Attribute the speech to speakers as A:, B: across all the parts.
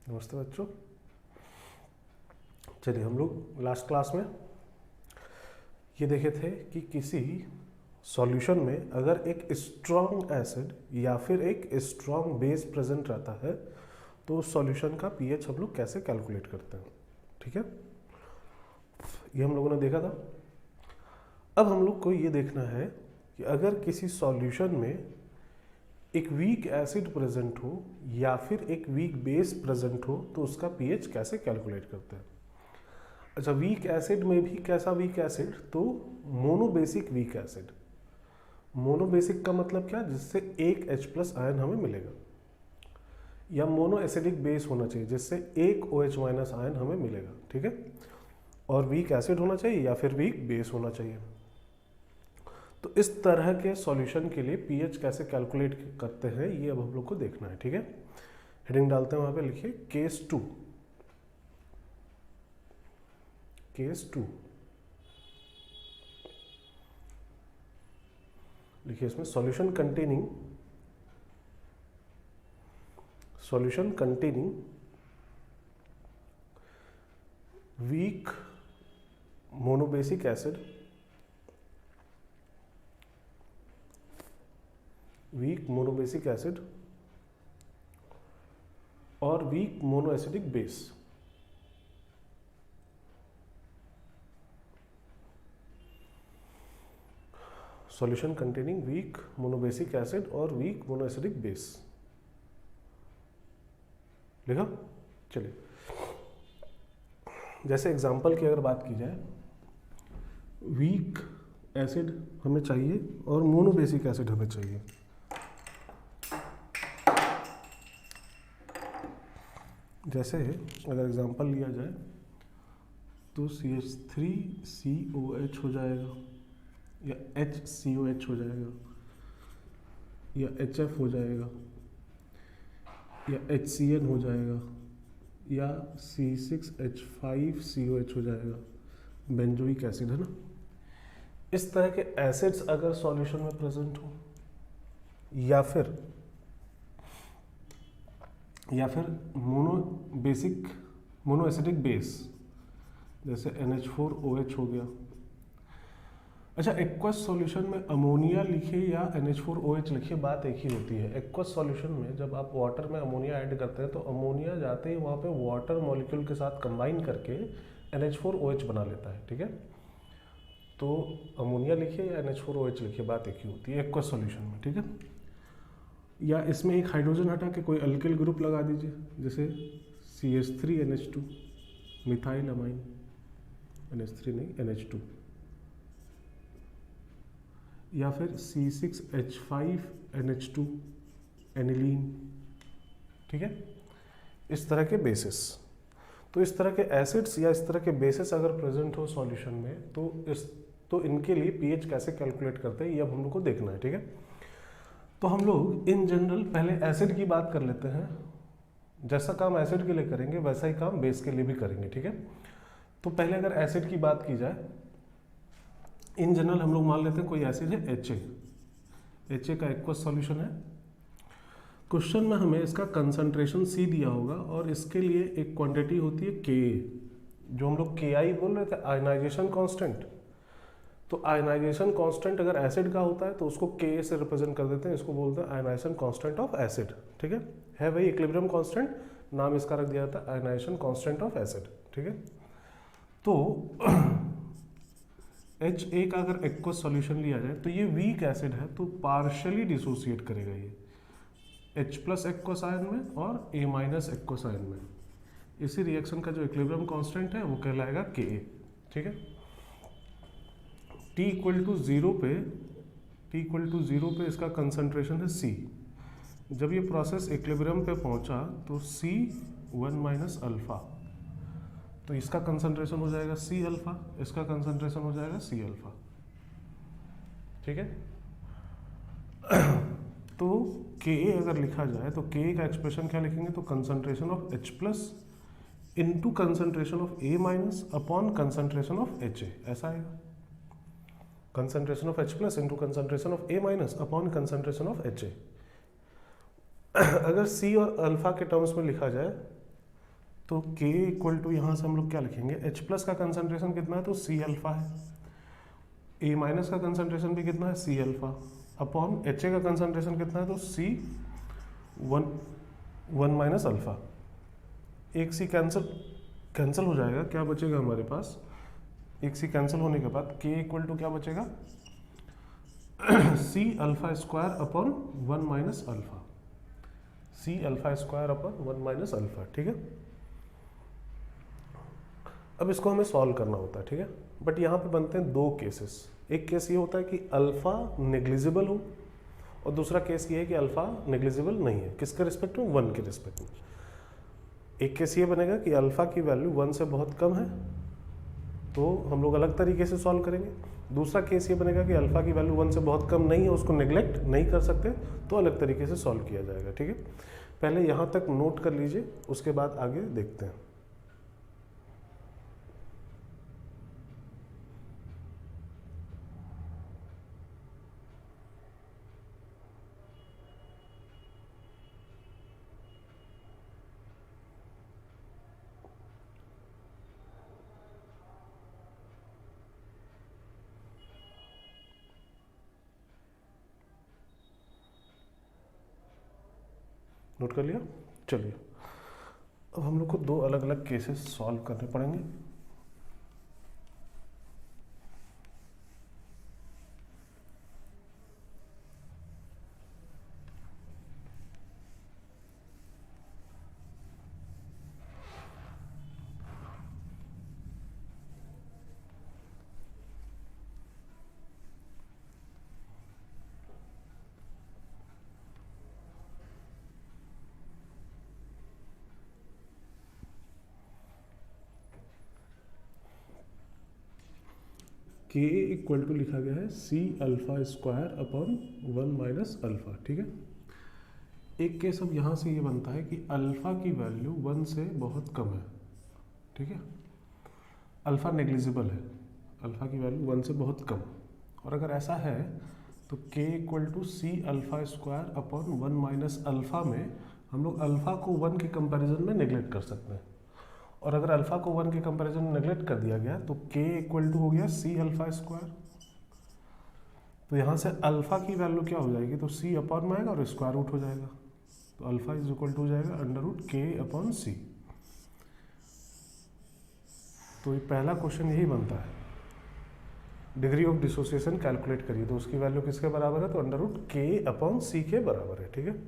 A: नमस्ते बच्चों। चलिए, हम लोग लास्ट क्लास में ये देखे थे कि किसी सॉल्यूशन में अगर एक स्ट्रॉन्ग एसिड या फिर एक स्ट्रॉन्ग बेस प्रेजेंट रहता है तो उस सॉल्यूशन का पीएच हम लोग कैसे कैलकुलेट करते हैं। ठीक है, ये हम लोगों ने देखा था। अब हम लोग को ये देखना है कि अगर किसी सॉल्यूशन में एक वीक एसिड प्रेजेंट हो या फिर एक वीक बेस प्रेजेंट हो तो उसका पीएच कैसे कैलकुलेट करते हैं। अच्छा, वीक एसिड में भी कैसा वीक एसिड, तो मोनोबेसिक वीक एसिड। मोनोबेसिक का मतलब क्या, जिससे एक H+ आयन हमें मिलेगा, या मोनो एसिडिक बेस होना चाहिए जिससे एक OH- आयन हमें मिलेगा। ठीक है, और वीक एसिड होना चाहिए या फिर वीक बेस होना चाहिए। तो इस तरह के सॉल्यूशन के लिए पीएच कैसे कैलकुलेट करते हैं ये अब हम लोग को देखना है। ठीक है, हेडिंग डालते हैं, वहां पे लिखिए केस 2। केस 2 लिखिए, इसमें solution containing weak monobasic acid, और weak monoacidic base. Solution containing weak monobasic acid और वीक मोनोएसिडिक बेस लिखा। चलिए, जैसे एग्जांपल की अगर बात की जाए, वीक एसिड हमें चाहिए और मोनोबेसिक एसिड हमें चाहिए। जैसे अगर एग्जांपल लिया जाए तो CH3COH हो जाएगा, या HCOH हो जाएगा, या HF हो जाएगा, या HCN हो जाएगा, या C6H5COH हो जाएगा। बेंजोइक एसिड है ना। इस तरह के एसिड्स अगर सॉल्यूशन में प्रेजेंट हो, या फिर मोनोएसिडिक बेस जैसे NH4OH हो गया। अच्छा, एक्वस सॉल्यूशन में अमोनिया लिखे या NH4OH लिखे, बात एक ही होती है। एक्वस सॉल्यूशन में जब आप वाटर में अमोनिया ऐड करते हैं तो अमोनिया जाते ही वहाँ पे वाटर मॉलिक्यूल के साथ कंबाइन करके NH4OH बना लेता है। ठीक है, तो अमोनिया लिखे या NH4OH लिखे, बात एक ही होती है एक्वस सॉल्यूशन में। ठीक है, या इसमें एक हाइड्रोजन हटा के कोई अल्किल ग्रुप लगा दीजिए, जैसे CH3NH2, मिथाइल अमाइन, NH3 नहीं NH2, या फिर C6H5NH2 एनिलीन। ठीक है, इस तरह के बेसिस। तो इस तरह के एसिड्स या इस तरह के बेसिस अगर प्रेजेंट हो सॉल्यूशन में तो इनके लिए पीएच कैसे कैलकुलेट करते हैं ये अब हम लोग को देखना है। ठीक है, तो हम लोग इन जनरल पहले एसिड की बात कर लेते हैं। जैसा काम एसिड के लिए करेंगे वैसा ही काम बेस के लिए भी करेंगे। ठीक है, तो पहले अगर एसिड की बात की जाए, इन जनरल हम लोग मान लेते हैं कोई एसिड है HA का एक्वस सॉल्यूशन है। क्वेश्चन में हमें इसका कंसंट्रेशन C दिया होगा और इसके लिए एक क्वांटिटी होती है Ka, जो हम लोग Ki बोल रहे थे, आयनाइजेशन कांस्टेंट। तो आयनाइजेशन कांस्टेंट अगर एसिड का होता है तो उसको Ka से रिप्रेजेंट कर देते हैं, इसको बोलते हैं आयनाइजेशन कांस्टेंट ऑफ एसिड। ठीक है भाई, इक्विलिब्रियम कांस्टेंट नाम इसका रख दिया जाता है, आयनाइजेशन कांस्टेंट ऑफ एसिड। ठीक है, तो HA का अगर एक्वस सॉल्यूशन लिया जाए तो ये वीक एसिड है, तो पार्शियली डिसोसिएट करेगा ये H+ एक्वस आयन में और A- एक्वस आयन में। इसी रिएक्शन का जो इक्विलिब्रियम कांस्टेंट है वो कहलाएगा Ka। ठीक है, T=0 पे इसका कंसंट्रेशन है C। जब ये प्रोसेस इक्विलिब्रियम पे पहुंचा तो C1 - अल्फा, तो इसका कंसंट्रेशन हो जाएगा C अल्फा, इसका कंसंट्रेशन हो जाएगा C अल्फा। ठीक है, तो Ka अगर लिखा जाए तो Ka का एक्सप्रेशन क्या लिखेंगे, तो concentration of H+ into concentration of A- upon concentration of HA, ऐसा आएगा। Concentration of H+ into concentration of A- upon concentration of HA। अगर C और अल्फा के टर्म्स में लिखा जाए तो K इक्वल टू यहाँ से हम लोग क्या लिखेंगे, H प्लस का कंसंट्रेशन कितना है तो C अल्फा है, A माइनस का कंसंट्रेशन भी कितना है C अल्फा, अपॉन HA का कंसंट्रेशन कितना है तो C वन माइनस अल्फा। एक C कैंसिल हो जाएगा, क्या बचेगा हमारे पास, एक C कैंसिल होने के बाद K इक्वल टू क्या बचेगा C alpha square upon 1 minus alpha, C alpha square upon 1 minus alpha. ठीक है, अब इसको हमें सॉल्व करना होता है। ठीक है, बट यहाँ पे बनते हैं दो केसेस। एक केस ये होता है कि अल्फा नेग्लिजिबल हो, और दूसरा केस ये है कि अल्फा नेग्लिजिबल नहीं है। किसके रिस्पेक्ट में, 1 के रिस्पेक्ट में। एक केस ये बनेगा कि अल्फा की वैल्यू 1 से बहुत कम है, तो हम लोग अलग तरीके से सॉल्व करेंगे। दूसरा केस ये बनेगा कि अल्फा की वैल्यू 1 से बहुत कम नहीं है, उसको नेग्लेक्ट नहीं कर सकते, तो अलग तरीके से सॉल्व किया जाएगा। ठीक है, पहले यहाँ तक नोट कर लीजिए, उसके बाद आगे देखते हैं। नोट कर लिया, चलिए अब हम लोग को दो अलग अलग केसेस सॉल्व करने पड़ेंगे। K इक्वल टू लिखा गया है C alpha square upon 1 minus alpha. ठीक है, एक केस अब यहाँ से ये बनता है कि अल्फा की वैल्यू 1 से बहुत कम है। ठीक है, अल्फा नेग्लिजिबल है, अल्फा की वैल्यू 1 से बहुत कम, और अगर ऐसा है तो K equal to C alpha square upon 1 minus alpha में हम लोग अल्फा को 1 के कंपैरिजन में नेग्लेक्ट कर सकते हैं। और अगर अल्फा को 1 के कंपैरिजन में नेग्लेक्ट कर दिया गया तो K इक्वल टू हो गया C अल्फा स्क्वायर। तो यहाँ से अल्फा की वैल्यू क्या हो जाएगी, तो C अपॉन में आएगा और स्क्वायर रूट हो जाएगा, तो अल्फा इज इक्वल टू हो जाएगा under root K upon C। तो ये पहला क्वेश्चन यही बनता है, डिग्री ऑफ डिसोसिएशन कैलकुलेट करिए, तो उसकी वैल्यू किसके बराबर है, तो under root K upon C के बराबर है। ठीक है,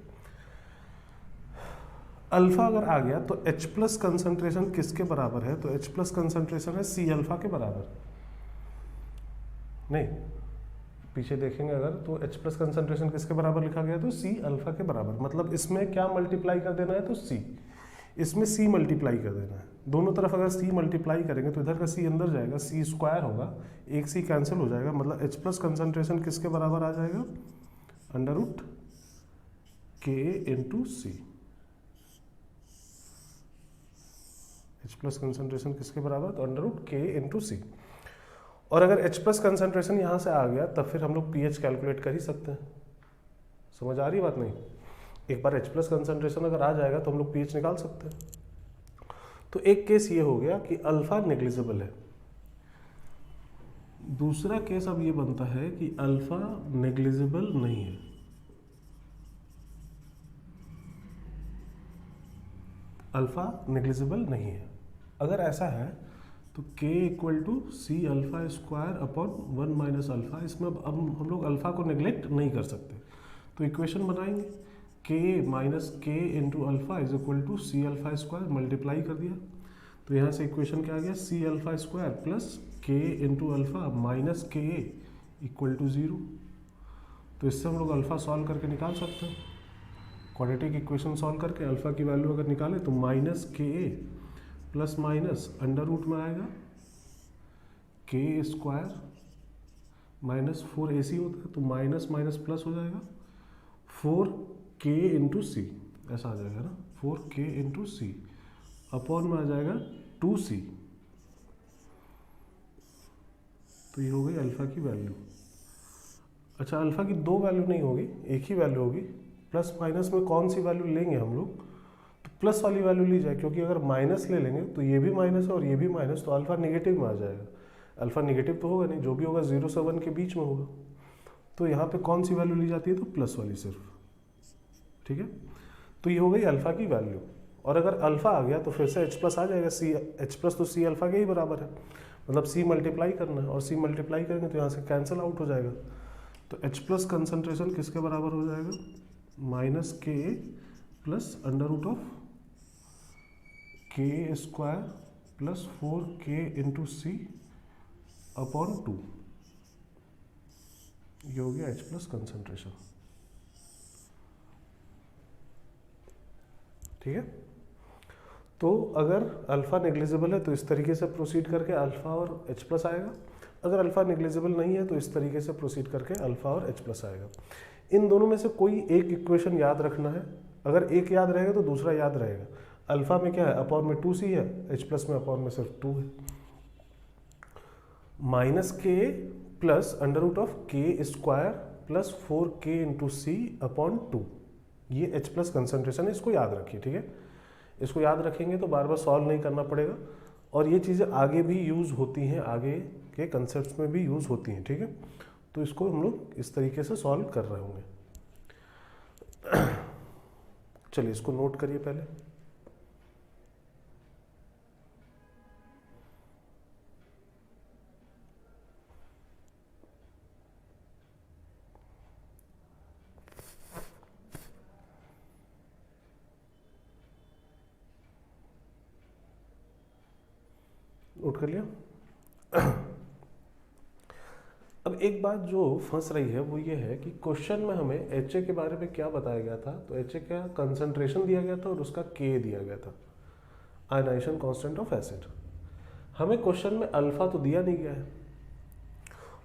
A: अल्फा अगर आ गया तो H प्लस कंसंट्रेशन किसके बराबर है, तो H प्लस कंसंट्रेशन है C अल्फा के बराबर। नहीं, पीछे देखेंगे अगर तो H प्लस कंसंट्रेशन किसके बराबर लिखा गया, तो C अल्फा के बराबर। मतलब इसमें क्या मल्टीप्लाई कर देना है, तो C, इसमें C मल्टीप्लाई कर देना है। दोनों तरफ अगर C मल्टीप्लाई करेंगे तो इधर का C अंदर जाएगा, C स्क्वायर होगा, एक C कैंसिल हो जाएगा, मतलब H प्लस कंसंट्रेशन किसके बराबर आ जाएगा, under root K into C। H plus concentration किसके बराबर, तो under root K into C। और अगर H प्लस कंसंट्रेशन यहाँ से आ गया तब फिर हम लोग pH कैलकुलेट कर ही सकते हैं। समझ आ रही बात, नहीं, एक बार H प्लस कंसंट्रेशन अगर आ जाएगा तो हम लोग pH निकाल सकते हैं। तो एक केस ये हो गया कि अल्फा नेग्लिजिबल है। दूसरा केस अब ये बनता है कि अल्फा नेग्लिजिबल नहीं है। अल्फा नेग्लिजिबल नहीं है, अगर ऐसा है तो K equal to C alpha square upon 1 minus alpha. इसमें अब हम लोग अल्फा को नेग्लेक्ट नहीं कर सकते, तो इक्वेशन बनाएंगे K minus K into alpha is equal to C alpha square, multiply कर दिया तो यहाँ से इक्वेशन क्या आ गया, C alpha square plus K into alpha minus K equal to 0। तो इससे हम लोग अल्फा सॉल्व करके निकाल सकते हैं। क्वाड्रेटिक इक्वेशन सॉल्व करके अल्फा की वैल्यू अगर निकालें तो minus KA plus minus under root में आएगा K स्क्वायर माइनस 4AC होता है, तो माइनस माइनस प्लस हो जाएगा 4K इंटू C, ऐसा आ जाएगा ना, 4K इंटू C अपॉन में आ जाएगा 2C। तो ये हो गई अल्फा की वैल्यू। अच्छा, अल्फा की दो वैल्यू नहीं होगी, एक ही वैल्यू होगी। प्लस माइनस में कौन सी वैल्यू लेंगे हम लोग, तो प्लस वाली वैल्यू ली जाए, क्योंकि अगर माइनस ले लेंगे तो ये भी माइनस है और ये भी माइनस, तो अल्फा निगेटिव में आ जाएगा। अल्फा निगेटिव तो होगा नहीं, जो भी होगा 0 से 1 के बीच में होगा। तो यहाँ पे कौन सी वैल्यू ली जाती है, तो प्लस वाली सिर्फ, ठीक है। तो ये हो गई अल्फा की वैल्यू। और अगर अल्फा आ गया तो फिर से एच प्लस आ जाएगा, सी एच प्लस तो सी अल्फा के ही बराबर है, मतलब सी मल्टीप्लाई करना है, और सी मल्टीप्लाई करेंगे तो यहाँ से कैंसिल आउट हो जाएगा। तो एच प्लस कंसनट्रेशन किसके बराबर हो जाएगा, माइनस के plus under root of K square plus 4k into C upon 2। ये हो गया एच प्लस कंसनट्रेशन, ठीक है। तो अगर अल्फा नेग्लिजिबल है तो इस तरीके से प्रोसीड करके अल्फा और एच प्लस आएगा, अगर अल्फा नेग्लिजिबल नहीं है तो इस तरीके से प्रोसीड करके अल्फा और एच प्लस आएगा। इन दोनों में से कोई एक इक्वेशन याद रखना है, अगर एक याद रहेगा तो दूसरा याद रहेगा। अल्फा में क्या है, अपॉन में 2c है, एच प्लस में अपॉन में सिर्फ 2 है। माइनस के plus under root of K square plus 4k into C upon 2, ये एच प्लस कंसनट्रेशन है, इसको याद रखिए, ठीक है। इसको याद रखेंगे तो बार बार सॉल्व नहीं करना पड़ेगा, और ये चीज़ें आगे भी यूज़ होती हैं, आगे के कंसेप्ट में भी यूज़ होती हैं, ठीक है। तो इसको हम लोग इस तरीके से सॉल्व कर रहे होंगे। चलिए इसको नोट करिए पहले। नोट कर लिया। अब एक बात जो फंस रही है वो ये है कि क्वेश्चन में हमें एच के बारे में क्या बताया गया था, तो एच का कंसंट्रेशन दिया गया था और उसका के दिया गया था, आयनाइजेशन कांस्टेंट ऑफ एसिड। हमें क्वेश्चन में अल्फा तो दिया नहीं गया है,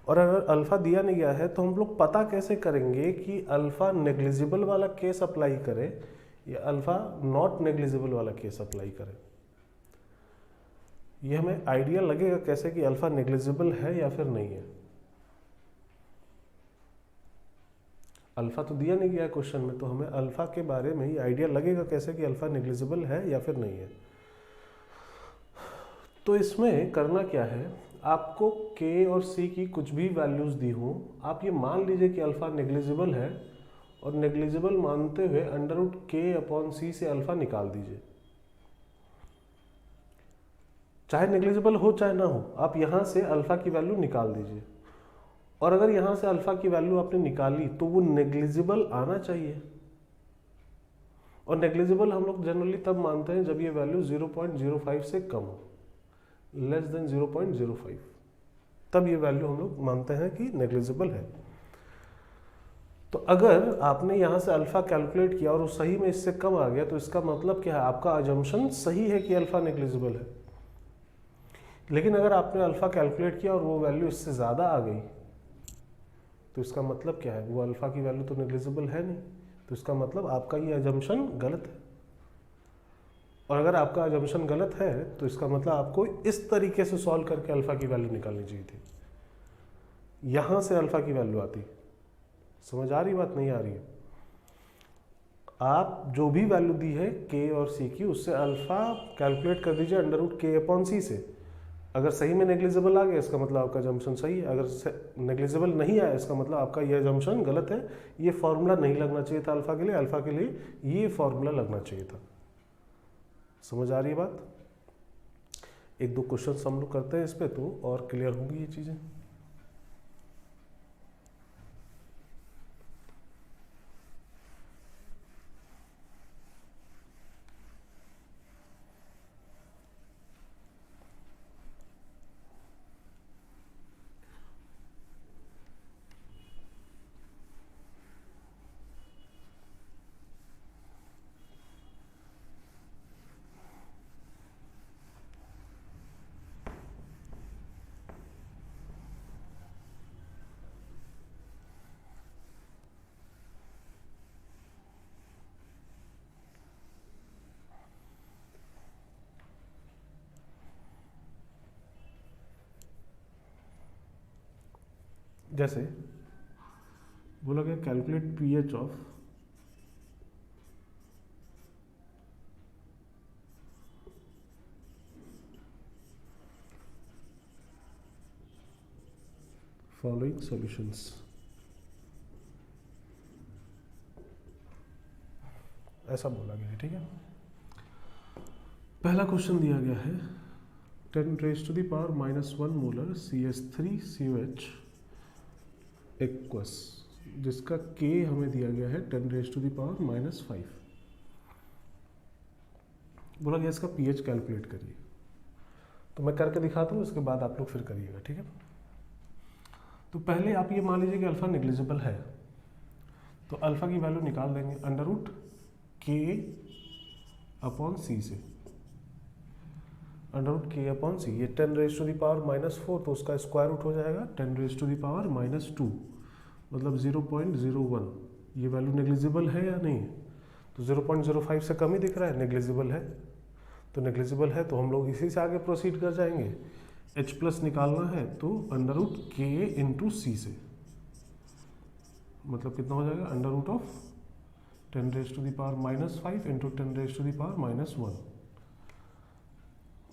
A: और अगर अल्फा दिया नहीं गया है तो हम लोग पता कैसे करेंगे कि अल्फा नेग्लिजिबल वाला केस अप्लाई करे या अल्फा नॉट नेग्लिजिबल वाला केस अप्लाई करे। ये हमें आइडिया लगेगा कैसे कि अल्फा नेग्लिजिबल है या फिर नहीं है। अल्फा तो दिया नहीं गया है क्वेश्चन में, तो हमें अल्फा के बारे में ही आइडिया लगेगा कैसे कि अल्फा नेग्लिजिबल है या फिर नहीं है। तो इसमें करना क्या है, आपको के और सी की कुछ भी वैल्यूज दी हो, आप ये मान लीजिए कि अल्फा नेग्लिजिबल है, और नेग्लिजिबल मानते हुए अंडर रूट के अपॉन सी से अल्फा निकाल दीजिए। चाहे नेग्लिजिबल हो चाहे ना हो, आप यहाँ से अल्फा की वैल्यू निकाल दीजिए, और अगर यहाँ से अल्फा की वैल्यू आपने निकाली तो वो नेग्लिजिबल आना चाहिए। और नेग्लिजिबल हम लोग जनरली तब मानते हैं जब ये वैल्यू 0.05 से कम हो, लेस देन 0.05, तब ये वैल्यू हम लोग मानते हैं कि नेग्लिजिबल है। तो अगर आपने यहाँ से अल्फा कैलकुलेट किया और वो सही में इससे कम आ गया, तो इसका मतलब क्या है, आपका अजम्पशन सही है कि अल्फा नेग्लिजिबल है। लेकिन अगर आपने अल्फा कैलकुलेट किया और वो वैल्यू इससे ज़्यादा आ गई, तो इसका मतलब क्या है, वो अल्फा की वैल्यू तो नेग्लिजिबल है नहीं, तो इसका मतलब आपका ये अजम्पशन गलत है। और अगर आपका अजम्पशन गलत है तो इसका मतलब आपको इस तरीके से सॉल्व करके अल्फा की वैल्यू निकालनी चाहिए थी, यहां से अल्फा की वैल्यू आती। समझ आ रही बात, नहीं आ रही है? आप जो भी वैल्यू दी है के और सी की, उससे अल्फा कैलकुलेट कर दीजिए अंडर रूट के अपॉन सी से। अगर सही में नेग्लिजिबल आ गया इसका मतलब आपका जम्पशन सही है, अगर नेग्लिजिबल नहीं आया इसका मतलब आपका यह जम्पशन गलत है। ये फॉर्मूला नहीं लगना चाहिए था अल्फा के लिए, अल्फा के लिए ये फॉर्मूला लगना चाहिए था। समझ आ रही है बात? एक दो क्वेश्चन हम लोग करते हैं इस पे तो और क्लियर होंगी ये चीजें। जैसे बोला गया calculate pH of following solutions. ऐसा बोला गया है, ठीक है। पहला क्वेश्चन दिया गया है 10⁻⁻1 मोलर CH3COH एक्वस, जिसका K हमें दिया गया है 10⁻⁻5। बोला गया इसका pH कैलकुलेट करिए। तो मैं करके दिखाता हूँ, उसके बाद आप लोग फिर करिएगा, ठीक है। तो पहले आप ये मान लीजिए कि अल्फा नेग्लिजिबल है, तो अल्फा की वैल्यू निकाल देंगे √K/C से। √K/C, ये 10⁻⁻4, तो उसका स्क्वायर रूट हो जाएगा 10⁻⁻2, मतलब 0.01। ये वैल्यू नेग्लिजिबल है या नहीं है? तो 0.05 से कम ही दिख रहा है, नेग्लिजिबल है। तो नेग्लिजिबल है तो हम लोग इसी से आगे प्रोसीड कर जाएंगे। H प्लस निकालना है तो √K/C से, मतलब कितना हो जाएगा, √10⁻⁻5 इंटू 10⁻⁻1,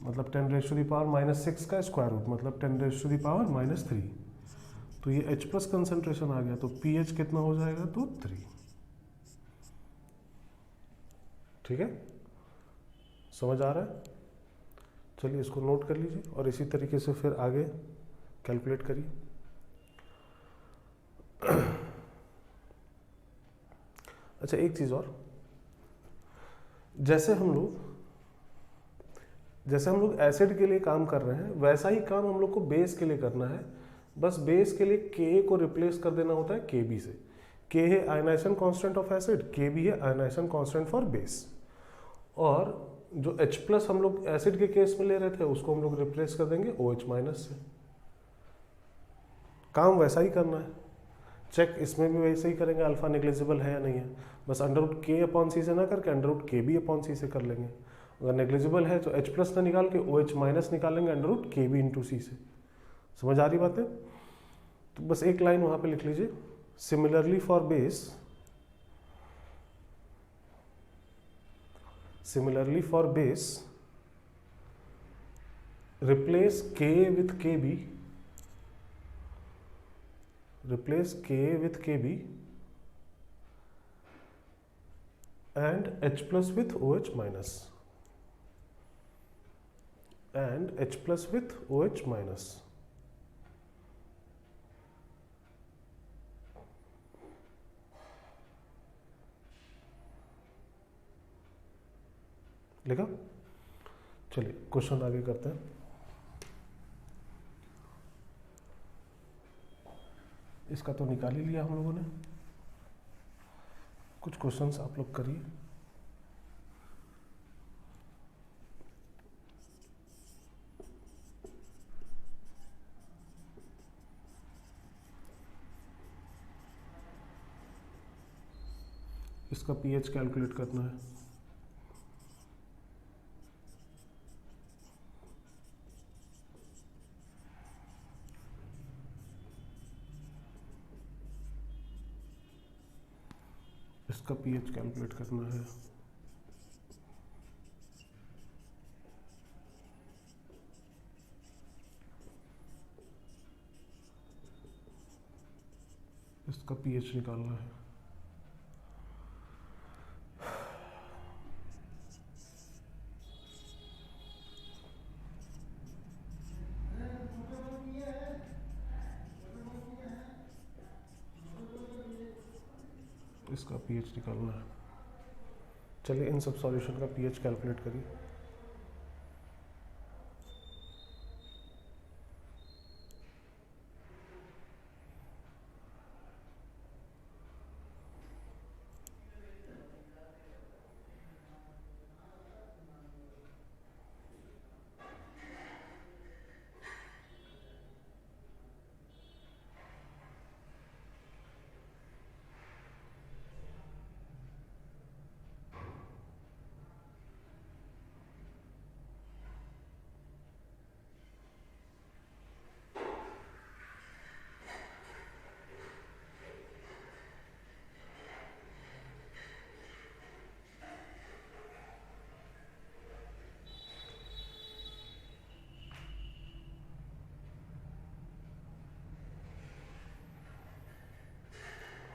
A: मतलब 10⁻⁻6 का स्क्वायर रूट, मतलब 10⁻⁻3। तो ये H प्लस कंसेंट्रेशन आ गया, तो pH कितना हो जाएगा, तो 3। ठीक है, समझ आ रहा है? चलिए इसको नोट कर लीजिए और इसी तरीके से फिर आगे कैलकुलेट करिए। अच्छा, एक चीज़ और, जैसे हम लोग एसिड के लिए काम कर रहे हैं, वैसा ही काम हम लोग को बेस के लिए करना है। बस बेस के लिए Ka को रिप्लेस कर देना होता है Kb से। K है ionisation constant of acid, Kb है आयनाइजेशन कांस्टेंट फॉर बेस। और जो H प्लस हम लोग एसिड के केस में ले रहे थे, उसको हम लोग रिप्लेस कर देंगे OH माइनस से। काम वैसा ही करना है, चेक इसमें भी वैसे ही करेंगे, अल्फा नेग्लिजिबल है या नहीं है। बस √K/C से ना करके √Kb/C से कर लेंगे। अगर नेग्लिजिबल है तो H प्लस ना निकाल के OH माइनस निकालेंगे √Kb/C से। समझ आ रही बात है? तो बस एक लाइन वहां पे लिख लीजिए, similarly for base replace K with Kb and H plus with OH minus लिखा। चलिए क्वेश्चन आगे करते हैं। इसका तो निकाल ही लिया हम लोगों ने, कुछ क्वेश्चंस आप लोग करिए। इसका pH कैलकुलेट करना है। इसका pH कैलकुलेट करना है। इसका pH निकालना है। इसका pH निकालना है। चलिए इन सब सॉल्यूशन का pH कैलकुलेट करिए।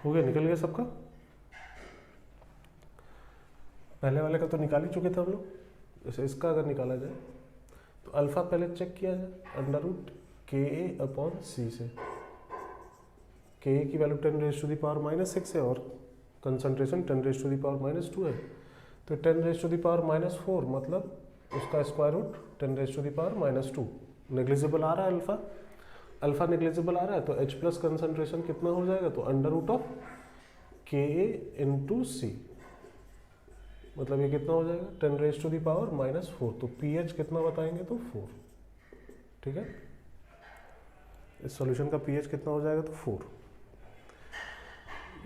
A: हो गया, निकल गया सबका। पहले वाले का तो निकाल ही चुके थे हम लोग। जैसे इसका अगर निकाला जाए तो अल्फा पहले चेक किया जाए, अंडर रूट के ए अपॉन सी से। के ए की वैल्यू 10⁻⁻6 है और कंसंट्रेशन 10⁻⁻2 है, तो 10⁻⁻4 मतलब उसका स्क्वायर रूट 10⁻⁻2। नेग्लिजिबल आ रहा है अल्फा, अल्फा नेग्लिजिबल आ रहा है, तो H प्लस कंसंट्रेशन कितना हो जाएगा, तो अंडर रूट ऑफ के ए इंटू सी, मतलब ये कितना हो जाएगा 10⁻⁻4। तो पीएच कितना बताएंगे, तो 4। ठीक है, इस सॉल्यूशन का पीएच कितना हो जाएगा, तो 4।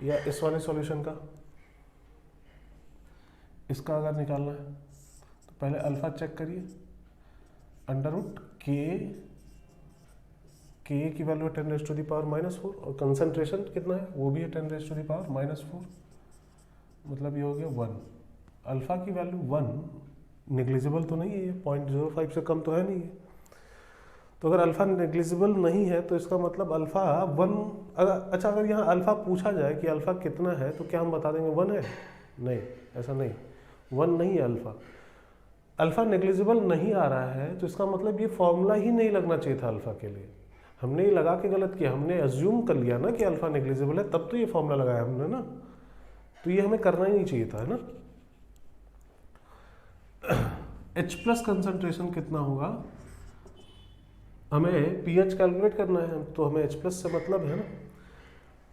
A: या इस वाले सॉल्यूशन का, इसका अगर निकालना है तो पहले अल्फा चेक करिए, अंडर रूट के ए की वैल्यू 10⁻⁻4 और कंसंट्रेशन कितना है, वो भी है 10⁻⁻4, मतलब ये हो गया 1। अल्फा की वैल्यू 1 नेग्लिजिबल तो नहीं है, ये 0.05 से कम तो है नहीं है। तो अगर अल्फा नेग्लिजिबल नहीं है तो इसका मतलब अल्फा 1, अच्छा अगर यहाँ अल्फा पूछा जाए कि अल्फा कितना है तो क्या हम बता देंगे 1 है? नहीं, ऐसा नहीं, 1 नहीं है अल्फा। अल्फा नेग्लिजिबल नहीं आ रहा है तो इसका मतलब ये फॉर्मूला ही नहीं लगना चाहिए था अल्फा के लिए। हमने ये लगा के गलत किया, हमने अज्यूम कर लिया ना कि अल्फा नेग्लिजिबल है, तब तो ये फॉर्मूला लगाया हमने ना, तो ये हमें करना ही नहीं चाहिए था, है ना। H प्लस कंसंट्रेशन कितना होगा, हमें पीएच कैलकुलेट करना है, तो हमें H प्लस से मतलब है ना।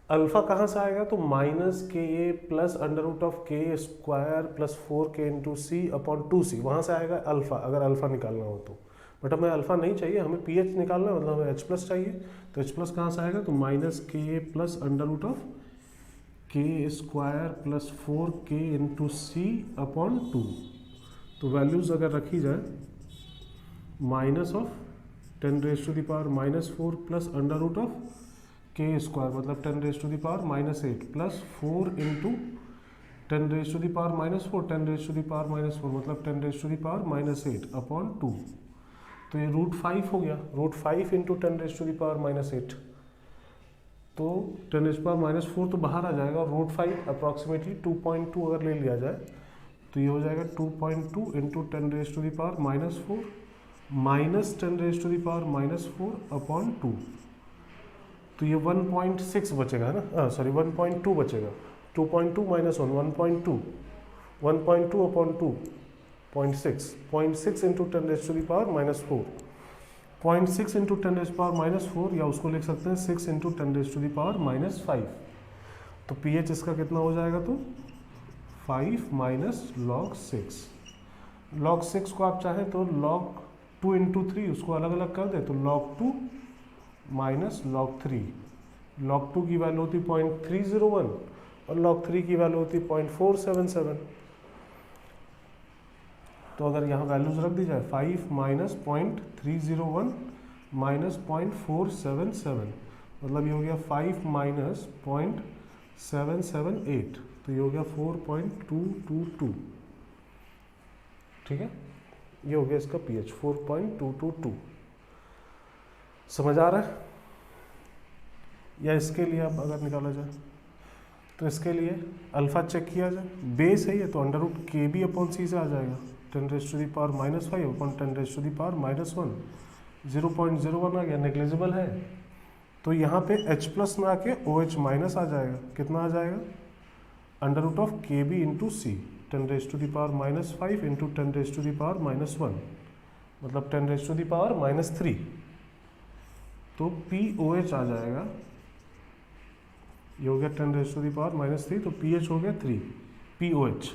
A: अल्फा कहाँ से आएगा, तो minus K A plus under root of K square plus 4k into C upon 2c, वहाँ से आएगा अल्फा, अगर अल्फा निकालना हो तो। बट हमें अल्फा नहीं चाहिए, हमें पीएच निकालना है, मतलब हमें H प्लस चाहिए। तो H प्लस कहाँ से आएगा, तो minus K A plus under root of K square plus 4k into C upon 2। तो वैल्यूज अगर रखी जाए, minus of 10⁻⁻4 plus under root of K square मतलब 10⁻⁻8 प्लस 4 इंटू 10⁻⁻4 10⁻⁻4 मतलब 10⁻⁻8 अपॉन 2। तो ये √5 हो गया, √5 इंटू 10⁻⁻8, तो 10⁻⁻4 तो बाहर आ जाएगा और √5 अप्रॉक्सीमेटली 2.2 अगर ले लिया जाए तो ये हो जाएगा 2.2 इंटू 10⁻⁻4 माइनस 10⁻⁻4 अपॉन 2। तो ये 1.6 बचेगा ना, सॉरी 1.2 बचेगा, 2.2 माइनस 1.2 अपॉन 2 0.6 इंटू 10⁻⁻4 0.6 इंटू 10⁻⁻4, या उसको लिख सकते हैं 6 इंटू 10⁻⁻5। तो पीएच इसका कितना हो जाएगा, तो 5 माइनस log 6 को आप चाहें तो log 2 इंटू 3 उसको अलग अलग कर दे, तो log 2 माइनस log 3। log 2 की वैल्यू होती 0.301 और log 3 की वैल्यू होती 0.477। तो अगर यहाँ वैल्यूज रख दी जाए 5 माइनस 0.301 माइनस 0.477, मतलब ये हो गया 5 माइनस 0.778, तो ये हो गया 4.222। ठीक है, ये हो गया इसका पीएच 4.222। समझ आ रहा है? या इसके लिए अब अगर निकाला जाए तो इसके लिए अल्फा चेक किया जाए, बेस है ये, तो अंडर रूट के बी अपॉन सी से आ जाएगा 10⁻⁻5 अपॉन 10⁻⁻1, 0.01 आ गया, नेग्लिजिबल है। तो यहाँ पे H प्लस में आके OH माइनस आ जाएगा, कितना आ जाएगा, अंडर रूट ऑफ के बी इंटू सी 10⁻⁻5 इंटू 10⁻⁻1 मतलब 10⁻⁻3। तो POH आ जाएगा, ये हो गया 10⁻⁻3, तो pH हो गया 3 POH।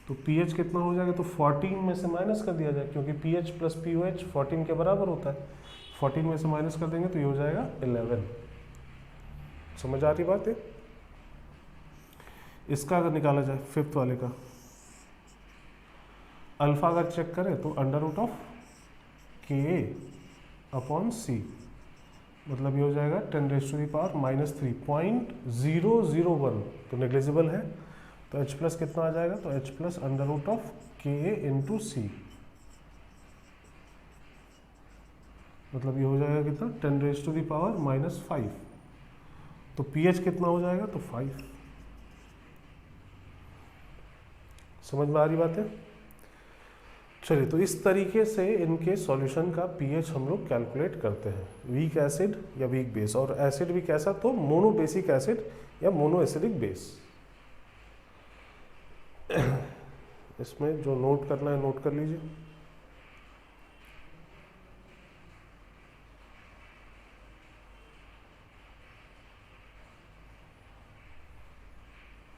A: तो pH कितना हो जाएगा, तो 14 में से माइनस कर दिया जाए, क्योंकि pH प्लस POH 14 के बराबर होता है, 14 में से माइनस कर देंगे तो ये हो जाएगा 11। समझ आ रही बात है? इसका अगर निकाला जाए फिफ्थ वाले का, अल्फा अगर चेक करें तो अंडर रूट ऑफ के अपॉन सी, मतलब ये हो जाएगा 10⁻⁻3 0.001, तो नेग्लिजिबल है। तो H प्लस कितना आ जाएगा, तो H plus under root of K into C, मतलब ये हो जाएगा कितना 10⁻⁻5। तो pH कितना हो जाएगा, तो 5। समझ में आ रही बात है? चलिए, तो इस तरीके से इनके सॉल्यूशन का पीएच हम लोग कैलकुलेट करते हैं, वीक एसिड या वीक बेस। और एसिड भी कैसा, तो मोनो बेसिक एसिड या मोनो एसिडिक बेस। इसमें जो नोट करना है नोट कर लीजिए।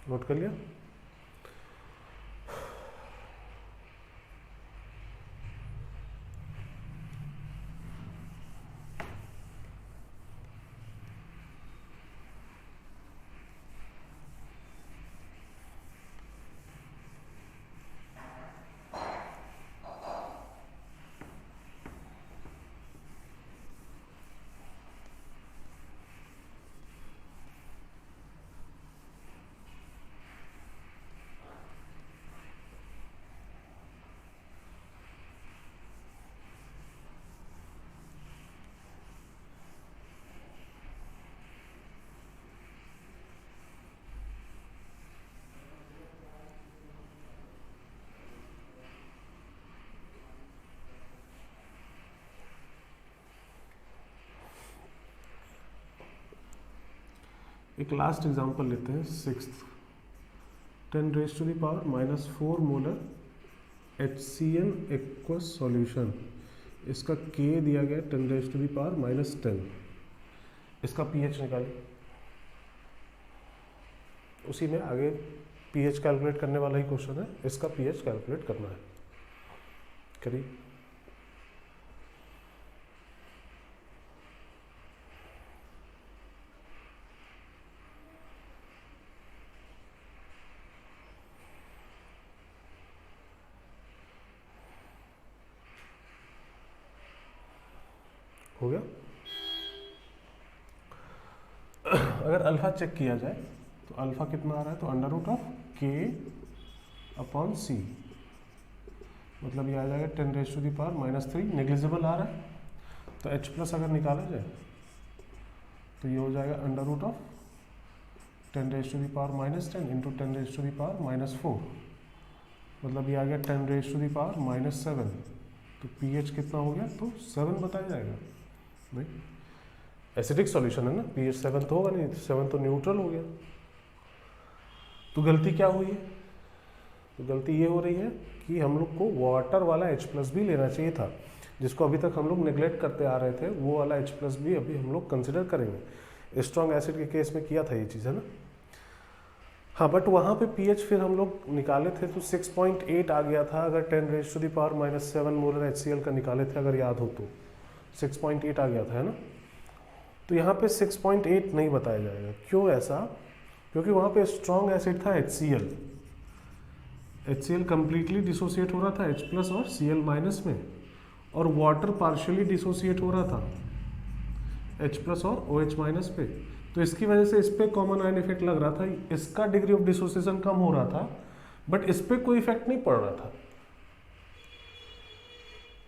A: नोट कर लिया? एक लास्ट एग्जांपल लेते हैं, 6th। 10⁻⁻⁴ molar HCl aqueous solution. इसका K दिया गया 10⁻⁻10। इसका pH निकालिए। उसी में आगे pH कैलकुलेट करने वाला ही क्वेश्चन है, इसका pH कैलकुलेट करना है। करिए। हो गया? अगर अल्फा चेक किया जाए तो अल्फा कितना आ रहा है, तो √K/C, मतलब ये आ जाएगा 10⁻⁻3। नेग्लिजिबल आ रहा है, तो H+ अगर निकाला जाए तो ये हो जाएगा √10⁻10 इंटू 10⁻⁻4, मतलब ये आ गया 10⁻⁻7। तो pH कितना हो गया, तो 7 बताया जाएगा। नहीं, एसिडिक सॉल्यूशन है ना, pH 7 तो होगा नहीं, 7 तो न्यूट्रल हो गया। तो गलती क्या हुई है, तो गलती ये हो रही है कि हम लोग को वाटर वाला H+ भी लेना चाहिए था, जिसको अभी तक हम लोग नेग्लेक्ट करते आ रहे थे। वो वाला H+ भी अभी हम लोग कंसिडर करेंगे। स्ट्रॉन्ग एसिड के केस में किया था ये चीज़, है ना। हाँ, बट वहाँ पे pH फिर हम लोग निकाले थे तो 6.8 आ गया था। अगर 10⁻⁻7 मोलर HCl का निकाले थे, अगर याद हो तो 6.8 आ गया था, है ना। तो यहाँ पे 6.8 नहीं बताया जाएगा। क्यों ऐसा? क्योंकि वहाँ पे स्ट्रॉन्ग एसिड था HCl। HCl कंप्लीटली डिसोसिएट हो रहा था H+ और Cl- में, और वाटर पार्शियली डिसोसिएट हो रहा था H+ और OH- पे। तो इसकी वजह से इस पर कॉमन आयन इफेक्ट लग रहा था। इसका डिग्री ऑफ डिसोसिएशन कम हो रहा था, बट इस पर कोई इफेक्ट नहीं पड़ रहा था।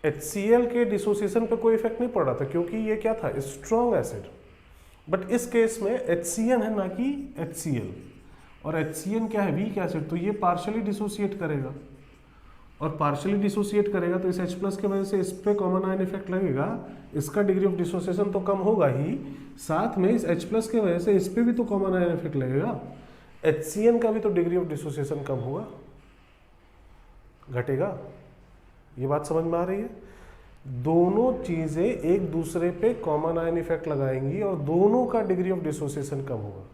A: HCl के डिसोसिएशन पे कोई इफेक्ट नहीं पड़ रहा था, क्योंकि ये क्या था, स्ट्रॉन्ग एसिड। बट इस केस में HCl है ना कि HCl, और HCl क्या है, वीक एसिड। तो ये पार्शियली डिसोसिएट करेगा, और पार्शियली डिसोसिएट करेगा तो इस H+ के वजह से इस पे कॉमन आयन इफेक्ट लगेगा। इसका डिग्री ऑफ डिसोसिएशन तो कम होगा ही, साथ में इस H+ के वजह से इस पे भी तो कॉमन आयन इफेक्ट लगेगा। HCl का भी तो डिग्री ऑफ डिसोसिएशन कम होगा, घटेगा। ये बात समझ में आ रही है? दोनों चीजें एक दूसरे पे कॉमन आयन इफेक्ट लगाएंगी और दोनों का डिग्री ऑफ डिसोसिएशन कम होगा।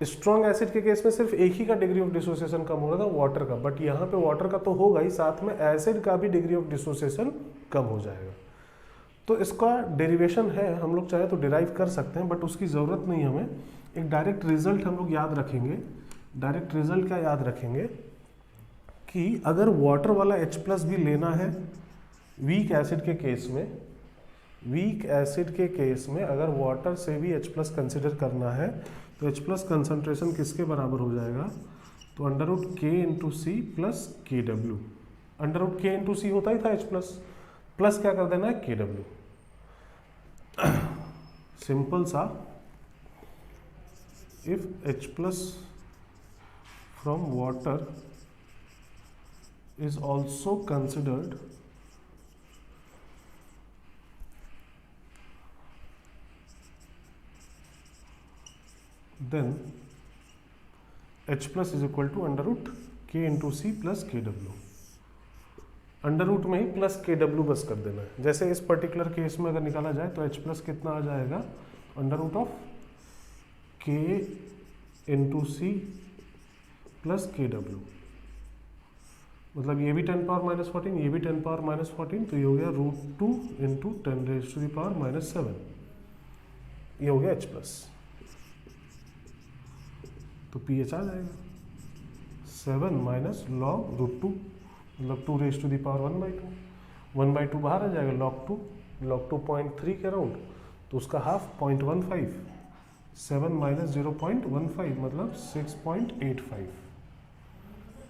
A: स्ट्रॉन्ग एसिड के केस में सिर्फ एक ही का डिग्री ऑफ डिसोसिएशन कम हो रहा था, वाटर का, बट यहाँ पे वाटर का तो होगा ही, साथ में एसिड का भी डिग्री ऑफ डिसोसिएशन कम हो जाएगा। तो इसका डेरिवेशन है, हम लोग चाहे तो डिराइव कर सकते हैं, बट उसकी ज़रूरत नहीं हमें। एक डायरेक्ट रिजल्ट हम लोग याद रखेंगे। डायरेक्ट रिजल्ट क्या याद रखेंगे कि अगर वाटर वाला H+ भी लेना है वीक एसिड के केस में, वीक एसिड के केस में अगर वाटर से भी H+ कंसिडर करना है तो H+ कंसंट्रेशन किसके बराबर हो जाएगा, तो √K/C + KW। √K/C होता ही था H+, प्लस क्या कर देना है, KW। सिंपल सा, if H+ from water is also considered then h plus is equal to under root k into C plus K W. Under root में ही प्लस के डब्ल्यू बस कर देना है। जैसे इस पर्टिकुलर केस में अगर निकाला जाए तो h प्लस कितना आ जाएगा, under root of k into C plus K W. मतलब ये भी 10 पावर माइनस 14, ये भी 10 पावर माइनस 14, तो ये हो गया root 2 into 10 raise to the power minus 7। ये हो गया h प्लस, तो पी एच आ जाएगा 7 माइनस लॉग रूट 2, मतलब 2 रेज टू द पावर 1/2। 1/2 बाहर आ जाएगा, लॉग 2 0.3 के अराउंड, तो उसका हाफ 0.15। 7 माइनस 0.15 मतलब 6.85।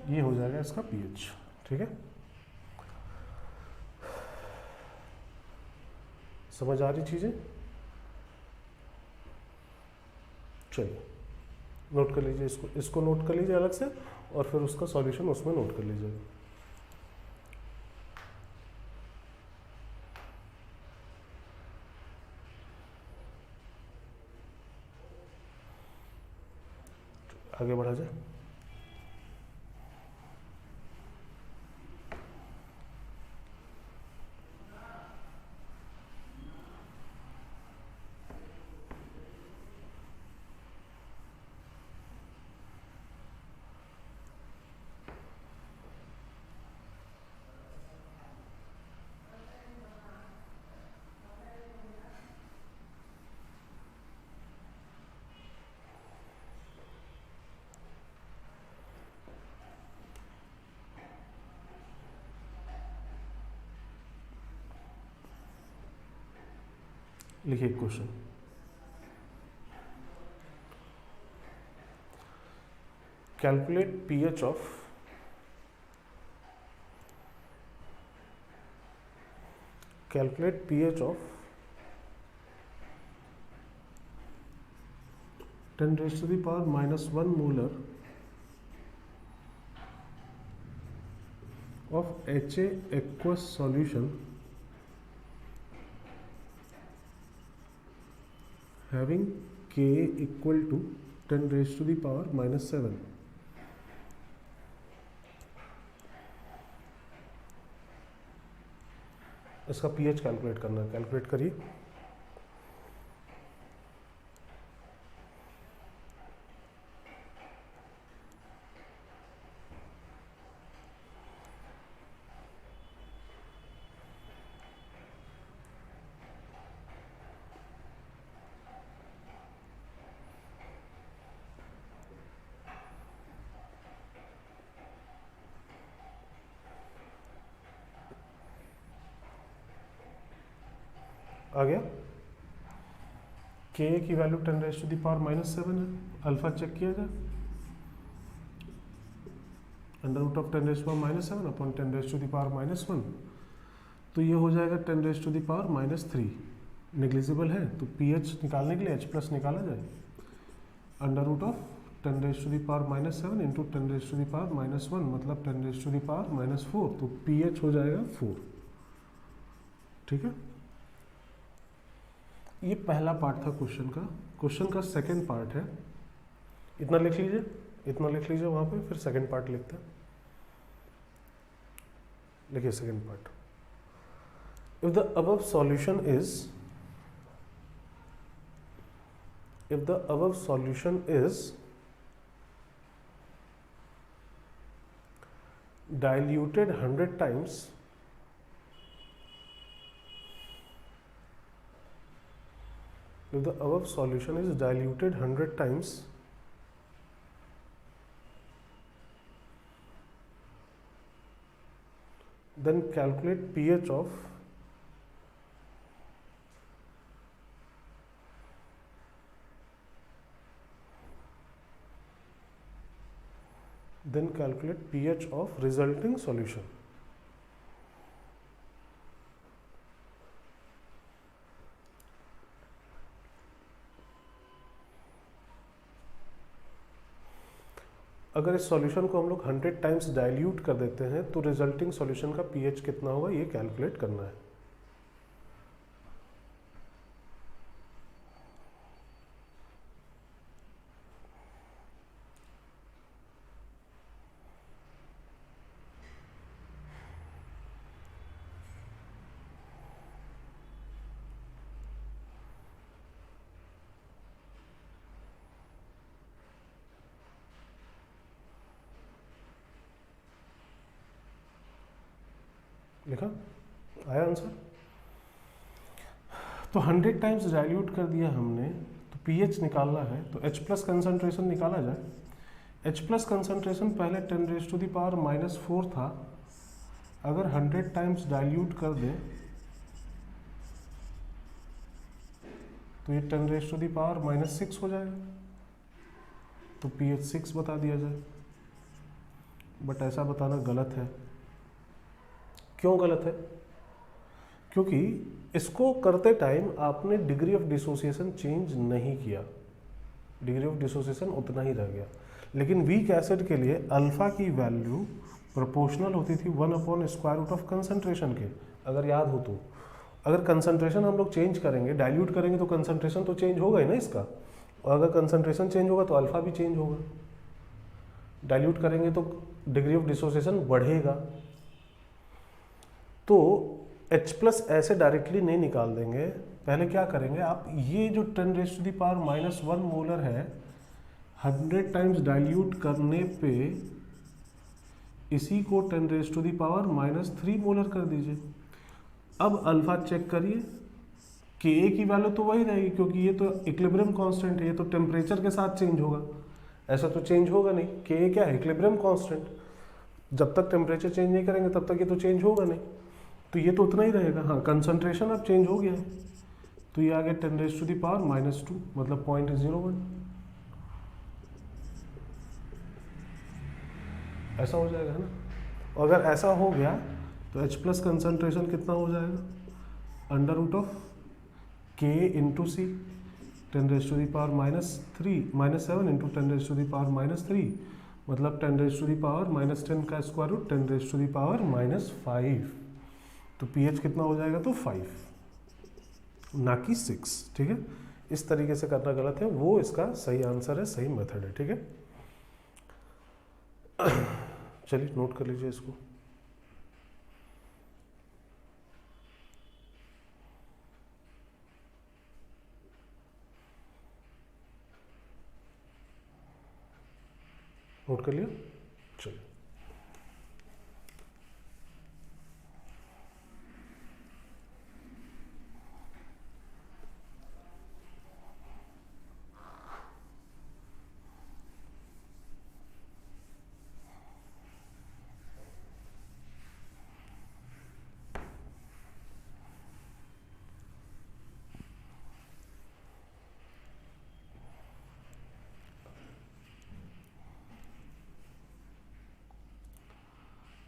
A: ये हो जाएगा इसका पीएच। ठीक है, समझ आ रही चीजें? चलिए नोट कर लीजिए, इसको नोट कर लीजिए अलग से, और फिर उसका सॉल्यूशन उसमें नोट कर लीजिएगा। आगे बढ़ा जाए। लिखिए question, calculate pH of pH of 10 raised to the power minus 1 molar of HA aqueous solution having Ka equal to 10 raised to the power minus 7। इसका पीएच कैलकुलेट करना है, कैलकुलेट करिए। आ गया, के की value 10 raise to the power minus 7 है। Alpha check किया जाए, under root of 10 raise to power minus 7 upon 10 raise to the power minus 1, तो ये हो जाएगा 10 raise to the power minus 3। Negligible है तो पीएच निकालने के लिए एच प्लस निकाला जाए, under root of 10 raise to the power minus 7 into 10 raise to the power minus 1 मतलब 10 raise to the power minus 4, तो पीएच हो जाएगा 4। ठीक है, ये पहला पार्ट था क्वेश्चन का। क्वेश्चन का सेकंड पार्ट है, इतना लिख लीजिए, इतना लिख लीजिए वहां पे, फिर सेकंड पार्ट लिखते हैं। लिखिए second part, if the above solution is diluted 100 times if the above solution is diluted 100 times then calculate pH of resulting solution। अगर इस सॉल्यूशन को हम लोग 100 टाइम्स डाइल्यूट कर देते हैं तो रिजल्टिंग सॉल्यूशन का पीएच कितना होगा ये कैलकुलेट करना है। लिखा, आया आंसर। तो 100 टाइम्स डाइल्यूट कर दिया हमने, तो पीएच निकालना है, तो H प्लस कंसंट्रेशन निकाला जाए। H प्लस कंसंट्रेशन पहले 10⁻⁻⁴ था, अगर 100 टाइम्स डाइल्यूट कर दें तो ये 10⁻⁻⁶ हो जाएगा, तो pH 6 बता दिया जाए। बट ऐसा बताना गलत है। क्यों गलत है? क्योंकि इसको करते टाइम आपने डिग्री ऑफ डिसोसिएशन चेंज नहीं किया, डिग्री ऑफ डिसोसिएशन उतना ही रह गया। लेकिन वीक एसिड के लिए अल्फा की वैल्यू प्रोपोर्शनल होती थी 1/√ऑफ कंसंट्रेशन के, अगर याद हो तो। अगर कंसंट्रेशन हम लोग चेंज करेंगे, डाइल्यूट करेंगे, तो कंसंट्रेशन तो चेंज होगा ही ना इसका, और अगर कंसंट्रेशन चेंज होगा तो अल्फा भी चेंज होगा। डाइल्यूट करेंगे तो डिग्री ऑफ डिसोसिएशन बढ़ेगा। तो H प्लस ऐसे डायरेक्टली नहीं निकाल देंगे, पहले क्या करेंगे आप, ये जो 10⁻⁻1 मोलर है 100 टाइम्स डाइल्यूट करने पे इसी को 10⁻⁻³ मोलर कर दीजिए। अब अल्फा चेक करिए, Ka की वैल्यू तो वही रहेगी क्योंकि ये तो इक्विलिब्रियम कांस्टेंट है, ये तो टेम्परेचर के साथ चेंज होगा, ऐसा तो चेंज होगा नहीं। Ka क्या है? Equilibrium constant. जब तक टेम्परेचर चेंज नहीं करेंगे तब तक ये तो चेंज होगा नहीं, तो ये तो उतना ही रहेगा। हाँ, कंसंट्रेशन अब चेंज हो गया है, तो ये आ गया 10⁻⁻², मतलब 0.01, ऐसा हो जाएगा, है ना। और अगर ऐसा हो गया तो H प्लस कंसंट्रेशन कितना हो जाएगा, √ऑफ K इंटू सी 10⁻⁻³ -7 इंटू 10⁻⁻3, मतलब 10⁻⁻10 का स्क्वायर रूट 10⁻⁻5। तो pH कितना हो जाएगा, तो 5 ना कि 6। ठीक है, इस तरीके से करना गलत है, वो इसका सही आंसर है, सही मेथड है। ठीक है, चलिए नोट कर लीजिए इसको। नोट कर लिया, चलिए।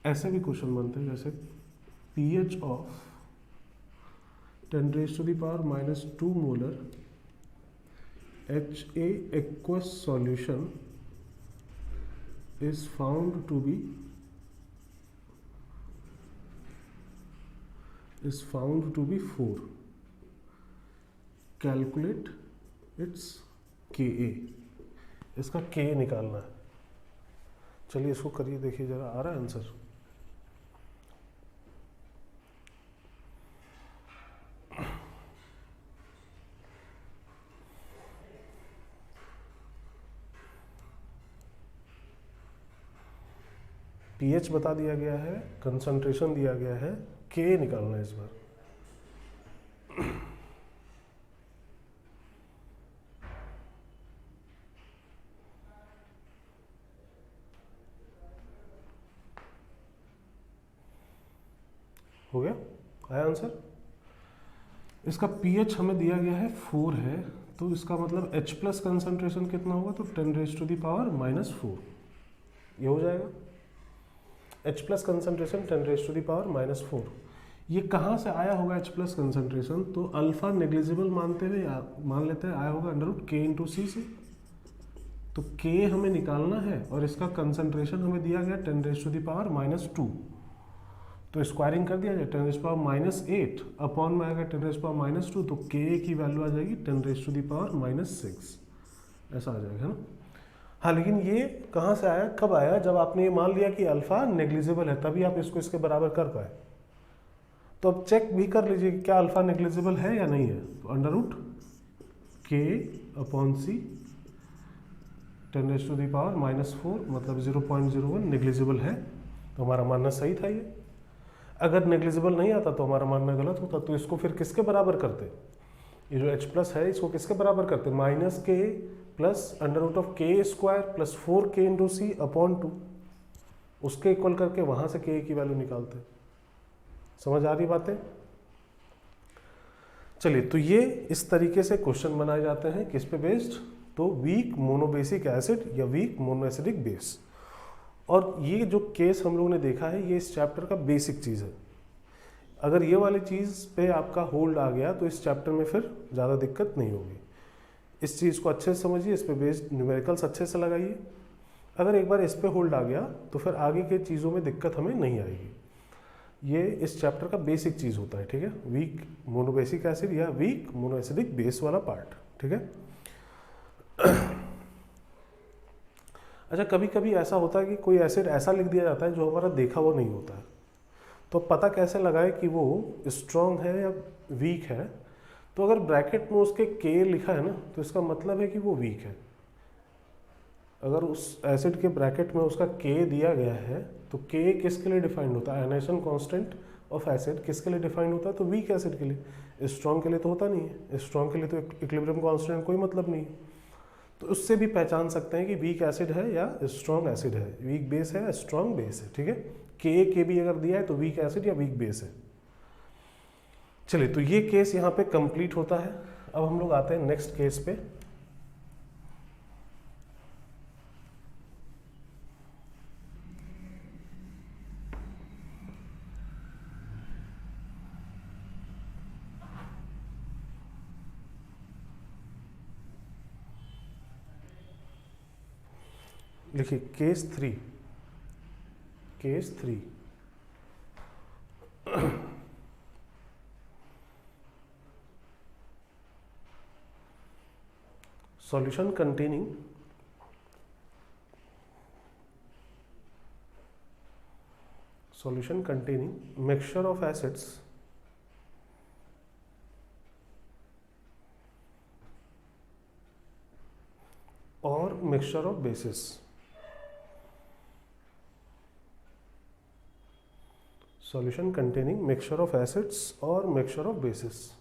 A: ऐसे भी क्वेश्चन बनते हैं, जैसे pH of 10⁻⁻² molar HA aqueous solution is found to be 4. Calculate its Ka। इसका K निकालना है। चलिए इसको करिए, देखिए जरा आ रहा है आंसर। pH बता दिया गया है, कंसंट्रेशन दिया गया है, K निकालना है इस बार। हो गया, आया आंसर। इसका pH हमें दिया गया है 4 है, तो इसका मतलब H प्लस कंसंट्रेशन कितना होगा, तो 10⁻⁻⁴ ये हो जाएगा। H plus concentration 10⁻⁻⁴। ये कहाँ से आया होगा H प्लस कंसंट्रेशन, तो अल्फा नेग्लिजिबल मानते हुए मान लेते हैं आया होगा √K इंटू सी से। तो K हमें निकालना है और इसका कंसंट्रेशन हमें दिया गया 10⁻⁻², तो स्क्वायरिंग कर दिया जाए 10⁻⁻8 अपॉन में आएगा 10⁻⁻2, तो K की वैल्यू आ जाएगी 10⁻⁻6, ऐसा आ जाएगा, है ना। हाँ, लेकिन ये कहाँ से आया, कब आया, जब आपने ये मान लिया कि अल्फा नेग्लिजिबल है, तभी आप इसको इसके बराबर कर पाए। तो अब चेक भी कर लीजिए कि क्या अल्फा नेग्लिजिबल है या नहीं है। तो √K/C 10⁻⁻4 मतलब 0.01 नेग्लिजिबल है, तो हमारा मानना सही था ये। अगर नेग्लिजिबल नहीं आता तो हमारा मानना गलत होता। तो इसको फिर किसके बराबर करते, ये जो H+ है इसको किसके बराबर करते, -K plus √K² plus 4K × C/2, उसके इक्वल करके वहां से K की वैल्यू निकालते। समझ आ रही बातें। चलिए, तो ये इस तरीके से क्वेश्चन बनाए जाते हैं, किस पे बेस्ड, तो वीक मोनोबेसिक एसिड या वीक मोनोएसिडिक बेस। और ये जो केस हम लोगों ने देखा है ये इस चैप्टर का बेसिक चीज़ है। अगर ये वाली चीज़ पे आपका होल्ड आ गया तो इस चैप्टर में फिर ज़्यादा दिक्कत नहीं होगी। इस चीज़ को अच्छे से समझिए, इस पे बेस्ड न्यूमेरिकल्स अच्छे से लगाइए। अगर एक बार इस पे होल्ड आ गया तो फिर आगे के चीज़ों में दिक्कत हमें नहीं आएगी। ये इस चैप्टर का बेसिक चीज़ होता है, ठीक है, वीक मोनोबेसिक एसिड या वीक मोनोएसिडिक बेस वाला पार्ट, ठीक है। अच्छा, कभी कभी ऐसा होता है कि कोई एसिड ऐसा लिख दिया जाता है जो हमारा देखा वो नहीं होता है, तो पता कैसे लगाए कि वो स्ट्रॉन्ग है या वीक है। तो अगर ब्रैकेट में उसके K लिखा है ना, तो इसका मतलब है कि वो वीक है। अगर उस एसिड के ब्रैकेट में उसका K दिया गया है तो K किसके लिए डिफाइंड होता है, आयनाइजेशन कांस्टेंट ऑफ एसिड किसके लिए डिफाइंड होता है, तो वीक एसिड के लिए। स्ट्रॉन्ग के लिए तो होता नहीं है, स्ट्रॉन्ग के लिए तो इक्विलिब्रियम कांस्टेंट कोई मतलब नहीं है। तो उससे भी पहचान सकते हैं कि वीक एसिड है या स्ट्रॉन्ग एसिड है, वीक बेस है या स्ट्रॉन्ग बेस है, ठीक है। K भी अगर दिया है तो वीक एसिड या वीक बेस है। चलिए, तो ये केस यहाँ पे कंप्लीट होता है। अब हम लोग आते हैं नेक्स्ट केस पे। लिखिए case 3। solution containing mixture of acids or mixture of bases। solution containing mixture of acids or mixture of bases।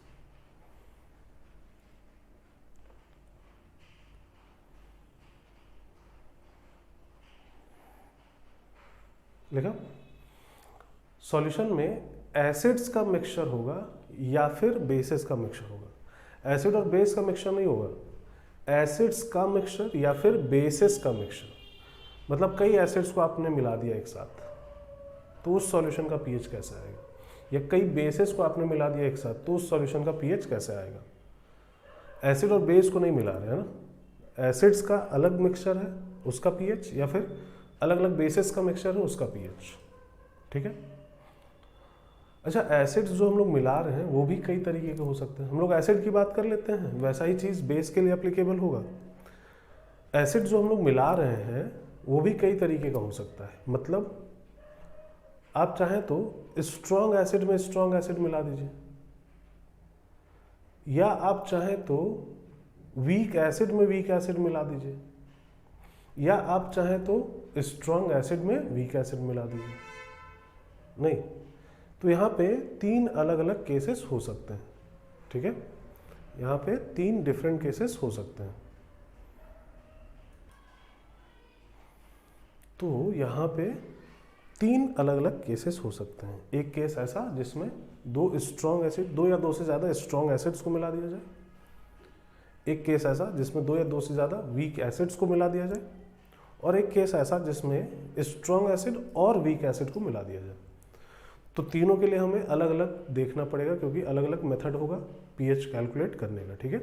A: लिखा। सॉल्यूशन में एसिड्स का मिक्सचर होगा या फिर बेसिस का मिक्सचर होगा। एसिड और बेस का मिक्सचर नहीं होगा, एसिड्स का मिक्सचर या फिर बेसिस का मिक्सचर। मतलब कई एसिड्स को आपने मिला दिया एक साथ, तो उस सॉल्यूशन का पीएच कैसे आएगा, या कई बेसिस को आपने मिला दिया एक साथ, तो उस सॉल्यूशन का पीएच कैसे आएगा। एसिड और बेस को नहीं मिला रहे हैं ना, एसिड्स का अलग मिक्सचर है उसका पीएच, या फिर अलग अलग बेसिस का मिक्सचर है उसका पीएच, ठीक है। अच्छा, एसिड्स जो हम लोग मिला रहे हैं वो भी कई तरीके के हो सकते हैं। हम लोग एसिड की बात कर लेते हैं, वैसा ही चीज़ बेस के लिए एप्लीकेबल होगा। एसिड जो हम लोग मिला रहे हैं वो भी कई तरीके का हो सकता है। मतलब आप चाहें तो स्ट्रॉन्ग एसिड में स्ट्रॉन्ग एसिड मिला दीजिए, या आप चाहें तो वीक एसिड में वीक एसिड मिला दीजिए, या आप चाहें तो स्ट्रॉन्ग एसिड में वीक एसिड मिला दीजिए। नहीं, तो यहाँ पे 3 अलग अलग केसेस हो सकते हैं, ठीक है। यहाँ पे 3 डिफरेंट केसेस हो सकते हैं। तो यहाँ पे 3 अलग अलग केसेस हो सकते हैं। एक केस ऐसा जिसमें 2 स्ट्रॉन्ग एसिड, 2 या 2 से ज़्यादा स्ट्रॉन्ग एसिड्स को मिला दिया जाए। एक केस ऐसा जिसमें 2 या 2 से ज़्यादा वीक एसिड्स को मिला दिया जाए। और एक केस ऐसा जिसमें स्ट्रॉन्ग एसिड और वीक एसिड को मिला दिया जाए। तो तीनों के लिए हमें अलग अलग देखना पड़ेगा, क्योंकि अलग अलग मेथड होगा पीएच कैलकुलेट करने का, ठीक है।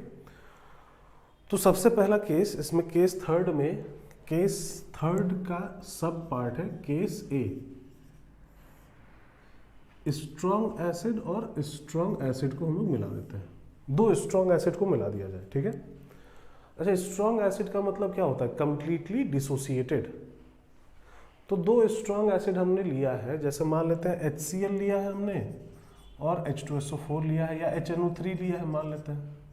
A: तो सबसे पहला केस, इसमें केस थर्ड में, केस थर्ड का सब पार्ट है केस ए, स्ट्रॉन्ग एसिड और स्ट्रॉन्ग एसिड को हम लोग मिला देते हैं, दो स्ट्रॉन्ग एसिड को मिला दिया जाए, ठीक है। अच्छा, स्ट्रॉन्ग एसिड का मतलब क्या होता है? Completely dissociated. तो दो स्ट्रॉन्ग एसिड हमने लिया है, जैसे मान लेते हैं HCl लिया है हमने और H2SO4 लिया है, या HNO3 लिया है मान लेते हैं,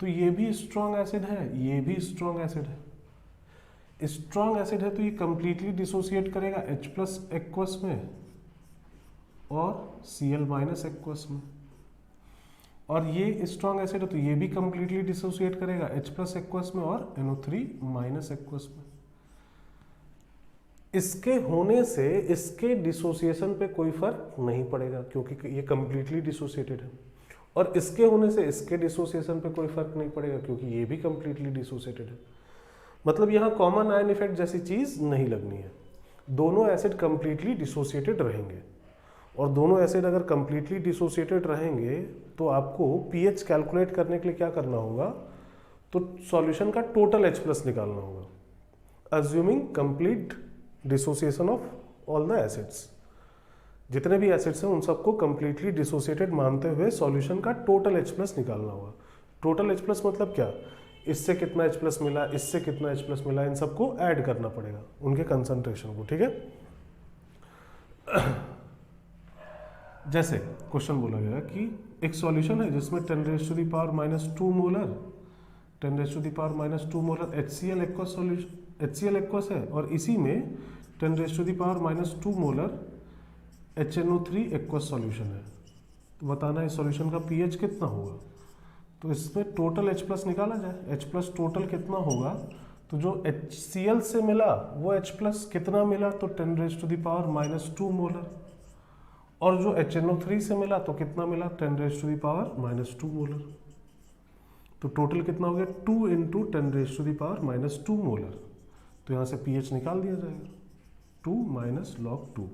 A: तो ये भी स्ट्रॉन्ग एसिड है, ये भी स्ट्रॉन्ग एसिड है। स्ट्रॉन्ग एसिड है तो ये कंप्लीटली डिसोसिएट करेगा H प्लस एक्वस में और Cl माइनस एक्वस में, और ये स्ट्रॉन्ग एसिड है तो ये भी कंप्लीटली डिसोसिएट करेगा H प्लस एक्वस में और NO3 माइनस एक्वस में। इसके होने से इसके डिसोसिएशन पे कोई फर्क नहीं पड़ेगा क्योंकि ये कंप्लीटली डिसोसिएटेड है, और इसके होने से इसके डिसोसिएशन पे कोई फर्क नहीं पड़ेगा क्योंकि ये भी कंप्लीटली डिसोसिएटेड है। मतलब यहाँ कॉमन आयन इफेक्ट जैसी चीज नहीं लगनी है, दोनों एसिड कंप्लीटली डिसोसिएटेड रहेंगे, और दोनों एसिड अगर कंप्लीटली डिसोसिएटेड रहेंगे तो आपको पीएच कैलकुलेट करने के लिए क्या करना होगा? तो सॉल्यूशन का टोटल H प्लस निकालना होगा, assuming complete dissociation of all the acids. जितने भी एसिड्स हैं उन सबको कंप्लीटली डिसोसिएटेड मानते हुए सॉल्यूशन का टोटल H प्लस निकालना होगा। टोटल H प्लस मतलब क्या? इससे कितना H प्लस मिला, इससे कितना H प्लस मिला, इन सबको ऐड करना पड़ेगा उनके कंसंट्रेशन को, ठीक है। जैसे क्वेश्चन बोला गया कि एक सॉल्यूशन है जिसमें 10⁻⁻² molar 10⁻⁻² molar HCl aqueous solution, HCl aqueous है, और इसी में 10⁻⁻² मोलर HNO3 एक्वस सॉल्यूशन है। तो बताना है इस सॉल्यूशन का पीएच कितना होगा। तो इसमें टोटल H प्लस निकाला जाए, H प्लस टोटल कितना होगा? तो जो HCl से मिला वो H प्लस कितना मिला? तो 10⁻⁻² मोलर, और जो HNO3 से मिला तो कितना मिला? 10⁻⁻² मोलर। तो टोटल कितना हो गया? 2 इंटू 10⁻⁻² मोलर। तो यहाँ से पीएच निकाल दिया जाएगा, 2 माइनस log 2,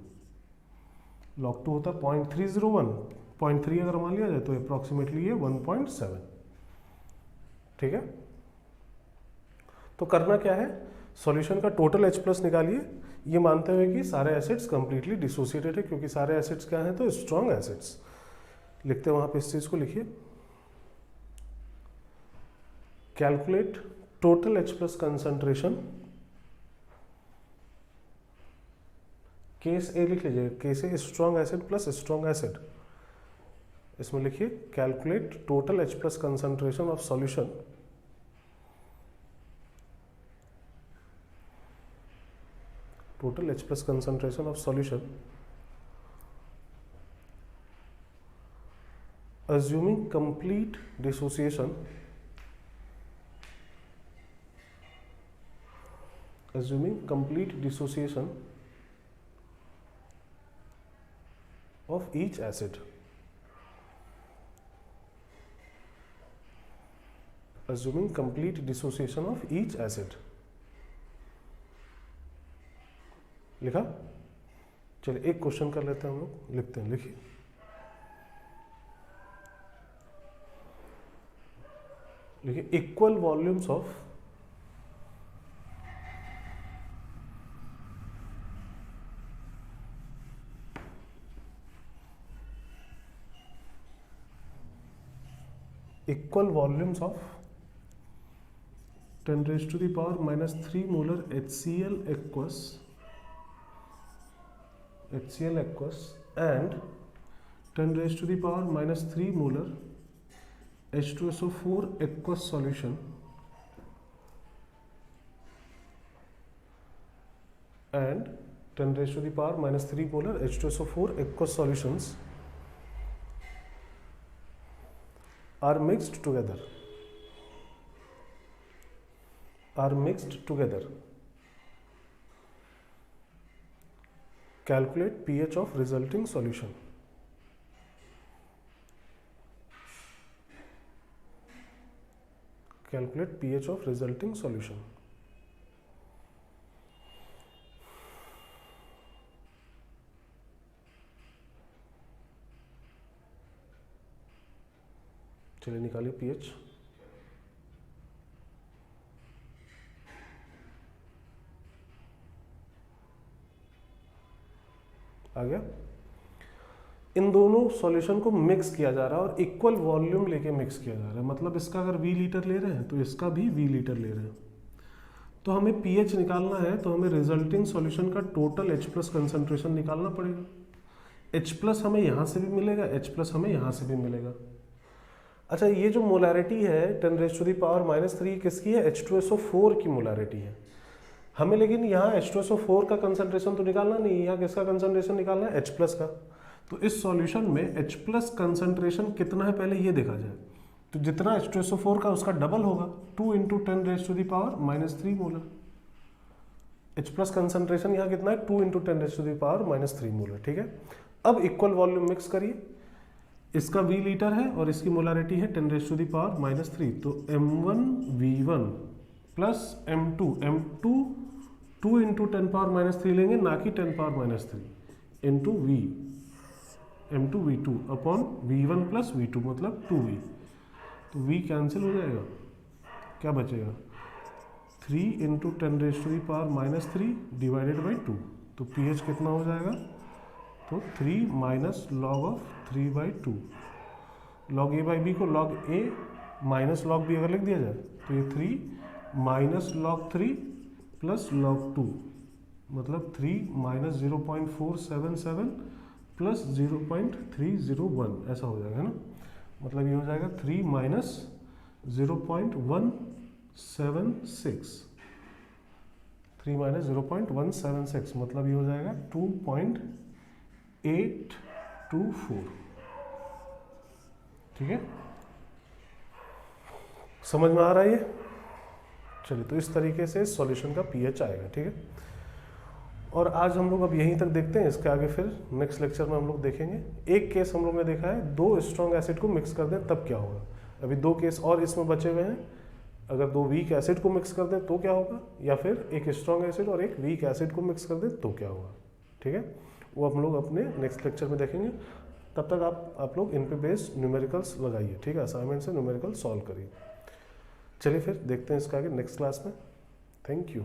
A: log 2 होता है 0.301, 0.3 अगर मान लिया जाए तो अप्रॉक्सीमेटली ये 1.7, ठीक है। तो करना क्या है? सॉल्यूशन का टोटल H प्लस निकालिए, ये मानते हुए कि सारे एसिड्स कंप्लीटली डिसोसिएटेड है, क्योंकि सारे एसिड्स क्या हैं? तो स्ट्रॉन्ग एसिड्स। लिखते हैं वहां पे, इस चीज को लिखिए, calculate total H plus concentration, case A लिख लीजिए, case A strong acid plus strong acid. इसमें लिखिए calculate total H plus concentration of solution, total H plus concentration of solution assuming complete dissociation of each acid, assuming complete dissociation of each acid। लिखा? चलिए एक question कर लेते हैं हम लोग, लिखते हैं, लिखिए, equal volumes of (10⁻³ molar HCl aqueous and 10⁻³ molar H2SO4 aqueous solution and 10⁻³ molar H2SO4 aqueous solutions are mixed together. Calculate pH of resulting solution. Calculate pH of resulting solution. चलिए निकालिए pH। आ गया। इन दोनों सॉल्यूशन को mix किया जा रहा है और इक्वल वॉल्यूम लेके मिक्स किया जा रहा है, मतलब इसका अगर V लीटर ले रहे हैं तो इसका भी V लीटर ले रहे हैं। तो हमें pH निकालना है, तो हमें रिजल्टिंग सॉल्यूशन का टोटल H+ कंसंट्रेशन निकालना पड़ेगा। H+ हमें यहाँ से भी मिलेगा, H+ हमें यहाँ से भी मिलेगा। अच्छा, ये जो मोलैरिटी है 10⁻³ किसकी है? H2SO4 की मोलैरिटी है। हमें लेकिन यहाँ H2SO4 का कंसंट्रेशन तो निकालना नहीं है, यहाँ किसका कंसंट्रेशन निकालना है? H+ का। तो इस सॉल्यूशन में H+ कंसंट्रेशन कितना है पहले ये देखा जाए। तो जितना H2SO4 का उसका डबल होगा, 2 × 10⁻³ मोलर। H+ कंसंट्रेशन यहाँ कितना है? 2 × 10⁻³ मोलर, ठीक है। अब इक्वल वॉल्यूम मिक्स करिए, इसका V लीटर है और इसकी मोलैरिटी है 10⁻³ तो M1V1 प्लस M2 2 × 10⁻³ लेंगे, ना कि 10⁻³ into V M2V2 upon V1 plus V2 मतलब 2V। तो V कैंसिल हो जाएगा, क्या बचेगा? 3 × 10⁻³ डिवाइडेड बाई 2। तो pH कितना हो जाएगा? तो 3 minus log of 3/2। log A by B को log A minus log B अगर लिख दिया जाए तो ये 3 माइनस log 3 प्लस log 2 मतलब 3 माइनस 0.477 प्लस 0.301 ऐसा हो जाएगा ना। मतलब ये हो जाएगा 3 माइनस 0.176 3 माइनस 0.176 मतलब ये हो जाएगा 2.824। ठीक है, समझ में आ रहा है ये? चलिए, तो इस तरीके से सॉल्यूशन का pH आएगा, ठीक है। और आज हम लोग अब यहीं तक देखते हैं, इसके आगे फिर नेक्स्ट लेक्चर में हम लोग देखेंगे। एक केस हम लोग ने देखा है, 2 स्ट्रॉन्ग एसिड को मिक्स कर दें तब क्या होगा। अभी 2 केस और इसमें बचे हुए हैं, अगर 2 वीक एसिड को मिक्स कर दें तो क्या होगा, या फिर एक स्ट्रॉन्ग एसिड और एक वीक एसिड को मिक्स कर दें तो क्या होगा, ठीक है। वो हम लोग अपने नेक्स्ट लेक्चर में देखेंगे। तब तक आप लोग इन पे बेस्ड न्यूमेरिकल्स लगाइए, ठीक है, असाइनमेंट से न्यूमेरिकल सॉल्व करिए। चलिए फिर देखते हैं इसका आगे नेक्स्ट क्लास में। Thank you.